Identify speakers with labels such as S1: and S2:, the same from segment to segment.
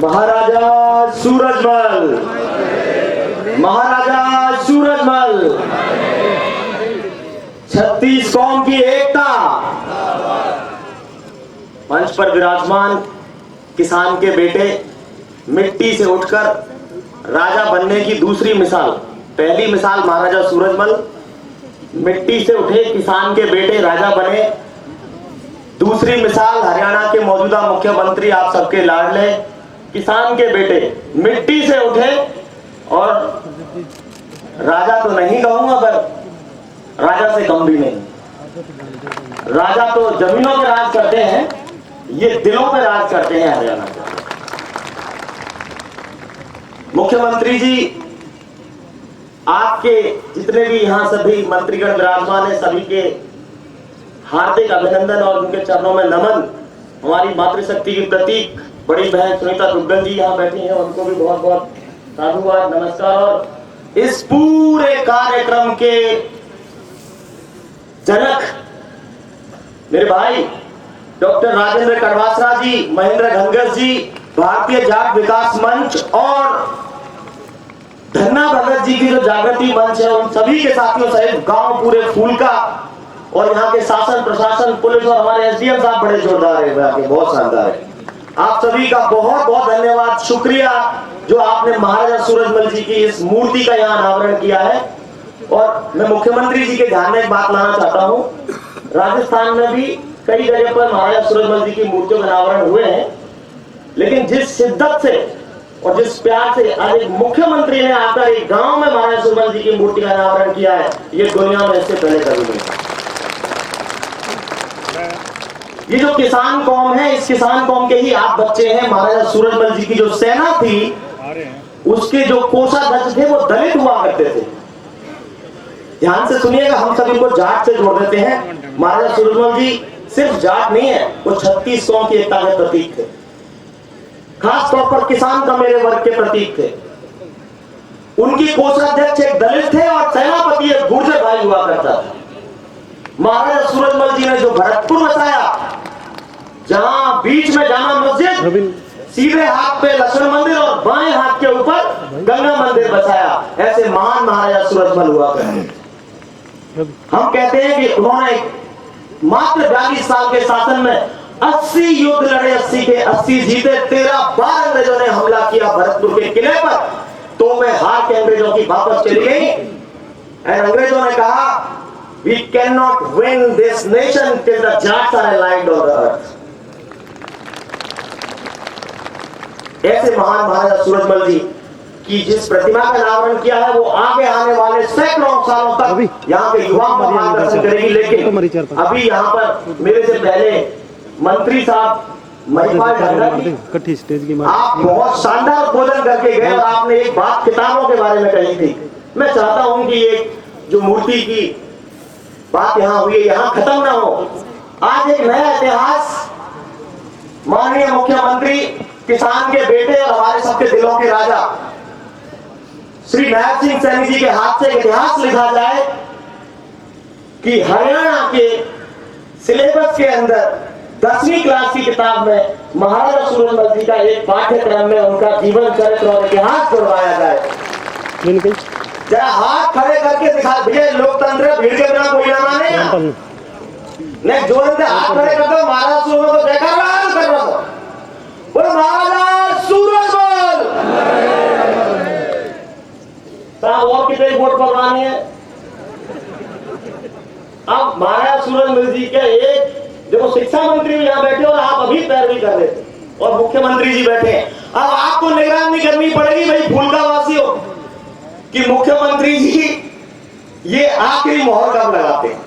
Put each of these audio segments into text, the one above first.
S1: महाराजा सूरजमल, महाराजा सूरजमल, 36 कौम की एकता। मंच पर विराजमान किसान के बेटे मिट्टी से उठकर राजा बनने की दूसरी मिसाल। पहली मिसाल महाराजा सूरजमल, मिट्टी से उठे किसान के बेटे राजा बने। दूसरी मिसाल हरियाणा के मौजूदा मुख्यमंत्री, आप सबके लाडले किसान के बेटे मिट्टी से उठे और राजा तो नहीं कहूंगा पर राजा से कम भी नहीं। राजा तो जमीनों पे राज करते हैं, ये दिलों पे राज करते हैं हरियाणा के। मुख्यमंत्री जी, आपके जितने भी यहां सभी मंत्रीगण विराजमान है, सभी के हार्दिक अभिनंदन और उनके चरणों में नमन। हमारी मातृशक्ति की प्रतीक बड़ी बहन सुनीता दुग्गल जी यहाँ बैठी हैं, उनको भी बहुत बहुत साधुवाद, नमस्कार। और इस पूरे कार्यक्रम के जनक मेरे भाई डॉक्टर राजेंद्र कड़वासरा जी, महेंद्र घनघस जी, भारतीय जाट विकास मंच और धन्ना भगत जी की जो जागृति मंच है, उन सभी के साथियों सहित गांव पूरे फूल का और यहाँ के शासन प्रशासन पुलिस और हमारे एसडीएम साहब बड़े जोरदार है, बहुत शानदार है। आप सभी का बहुत बहुत धन्यवाद, शुक्रिया जो आपने महाराजा सूरजमल जी की इस मूर्ति का यहाँ अनावरण किया है। और मैं मुख्यमंत्री जी के ध्यान में एक बात लाना चाहता हूँ, राजस्थान में भी कई जगह पर महाराजा सूरजमल जी की मूर्तियों के अनावरण हुए हैं, लेकिन जिस शिद्दत से और जिस प्यार से आज एक मुख्यमंत्री ने आकर एक गांव में महाराजा सूरजमल जी की मूर्ति का अनावरण किया है, ये दुनिया में इससे पहले कभी नहीं। ये जो किसान कौम है, इस किसान कौम के ही आप बच्चे हैं। महाराजा सूरजमल जी की जो सेना थी, उसके जो कोषाध्यक्ष थे वो दलित हुआ करते थे। ध्यान से सुनिएगा, हम सभी को जाट से जोड़ देते हैं। महाराजा सूरजमल जी सिर्फ जाट नहीं है, वो 36 कौम की एकता के प्रतीक थे। खास तौर पर किसान का मेरे वर्ग के प्रतीक थे। उनकी कोषाध्यक्ष एक दलित थे और सेनापति एक गुर्जर भाई हुआ करता था। महाराजा सूरजमल जी ने जो भरतपुर बसाया, जहां बीच में जामा मस्जिद, सीधे हाथ पे लक्ष्मण मंदिर और बाएं हाथ के ऊपर गंगा मंदिर बसाया, ऐसे महान महाराजा सूरजमल हुआ करते। हम कहते हैं कि उन्होंने मात्र 42 साल के शासन में 80 युद्ध लड़े, 80 के 80 जीते। 13 बार अंग्रेजों ने हमला किया भरतपुर के किले पर, तो मैं हार के अंग्रेजों की वापस चली गई। और अंग्रेजों ने कहा, we cannot win this nation till the Jats are alive on the earth। ऐसे महान महाराजा सूरजमल जी की जिस प्रतिमा का अनावरण किया है, वो आगे आने वाले सैकड़ों सालों तक यहाँ के युवाओं का मार्गदर्शन करेगी। लेकिन अभी यहाँ पर मेरे से पहले मंत्री साहब महिपाल ढंगर, आप बहुत शानदार भोजन करके गए और आपने एक बात किताबों के बारे में कही थी। मैं चाहता हूँ कि ये जो मूर्ति की बात यहाँ हुई है, यहाँ खत्म ना हो। आज एक नया इतिहास माननीय मुख्यमंत्री, किसान के बेटे और हमारे सबके दिलों के राजा श्री नायब सिंह सैनी जी के हाथ से इतिहास लिखा जाए कि हरियाणा के सिलेबस के अंदर 10वीं क्लास की किताब में महाराजा सूरजमल जी का एक पाठ्यक्रम में उनका जीवन चरित्र और इतिहास पढ़वाया जाए। जरा हाथ खड़े करके दिखा भैया, लोकतंत्र भीड़ के बिना कोई ना माने। नेक्स्ट जोर से हाथ खड़े कर दो, महाराजा सूरजमल को जयकार कर दो, बोलो महाराजा सूरजमल। साहब और कितने वोट पकड़ानी है? अब महाराजा सूरजमल जी के एक देखो, शिक्षा मंत्री भी यहाँ बैठे और आप अभी पैरवी कर रहे थे, और मुख्यमंत्री जी बैठे हैं। अब आपको निगरानी करनी पड़ेगी भाई फूलका वासियों कि मुख्यमंत्री जी ये आखिरी मोहर कब लगाते हैं।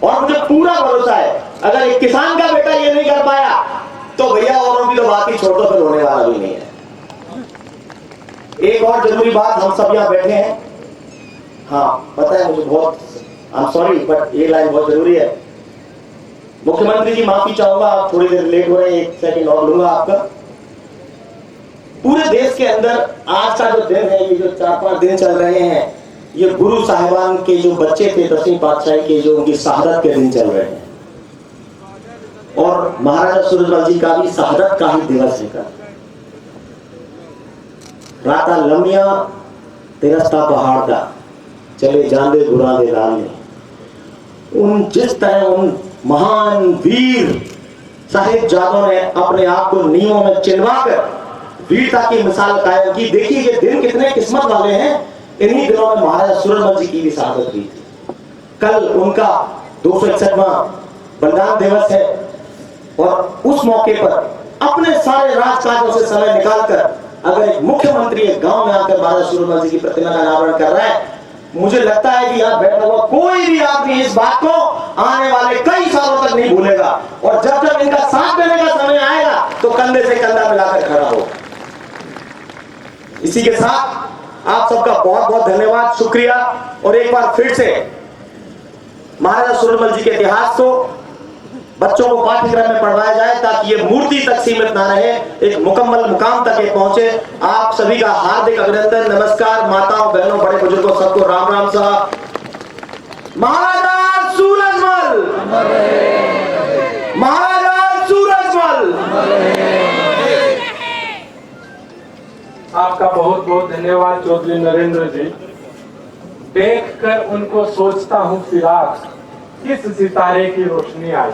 S1: और मुझे पूरा भरोसा है, अगर एक किसान का बेटा ये नहीं कर पाया तो भैया औरों की तो बात ही छोड़ दो, फिर होने वाला भी नहीं है। एक और जरूरी बात, हम सब यहाँ बैठे हैं, हाँ पता है मुझे, बहुत आई एम सॉरी बट ये लाइन बहुत जरूरी है। मुख्यमंत्री जी माफी चाहूंगा, आप थोड़ी देर लेट हो रहे हैं, 1 सेकंड और लूंगा आपका। पूरे देश के अंदर आज का जो दिन है, ये जो 4-5 दिन चल रहे हैं, ये गुरु साहिबान के जो बच्चे थे 10वीं पातशाही के, जो उनकी शहादत के दिन चल रहे हैं। और महाराजा सूरजमल जी का भी शहादत का ही दिवस है। राता लम्बिया तिरस्ता पहाड़ का चले जांदे गुरां दे लाल ने। उन जिस तरह उन महान वीर साहिबजादों ने अपने आप को नींवों में चिनवाकर वीरता की मिसाल कायम की। देखिए ये दिन कितने किस्मत वाले हैं। इन्हीं दिनों में महाराजा सूरजमल जी की भी शहादत हुई थी। कल उनका 261वां बलिदान दिवस है और उस मौके पर अपने सारे राजकाजों से समय निकालकर अगर एक मुख्यमंत्री एक गांव में आकर महाराजा सूरजमल जी की प्रतिमा का अनावरण कर रहा है, मुझे लगता है कि यहाँ बैठा हुआ कोई भी आदमी इस बात को आने वाले कई सालों तक नहीं भूलेगा और जब जब इनका साथ देने का समय आएगा तो कंधे से कंधा मिलाकर खड़ा हो। इसी के साथ आप सबका बहुत बहुत धन्यवाद, शुक्रिया। और एक बार फिर से महाराजा सूरजमल जी के इतिहास को बच्चों को पाठ्यक्रम में पढ़वाया जाए ताकि ये मूर्ति तक सीमित ना रहे, एक मुकम्मल मुकाम तक ये पहुंचे। आप सभी का हार्दिक अभिनंदन, नमस्कार। माताओं बहनों बड़े बुजुर्गों सबको राम राम साहब। महाराजा सूरजमल, महाराजा सूरजमल।
S2: आपका बहुत बहुत धन्यवाद चौधरी नरेंद्र जी। देखकर उनको सोचता हूँ फिराक किस सितारे की रोशनी आई।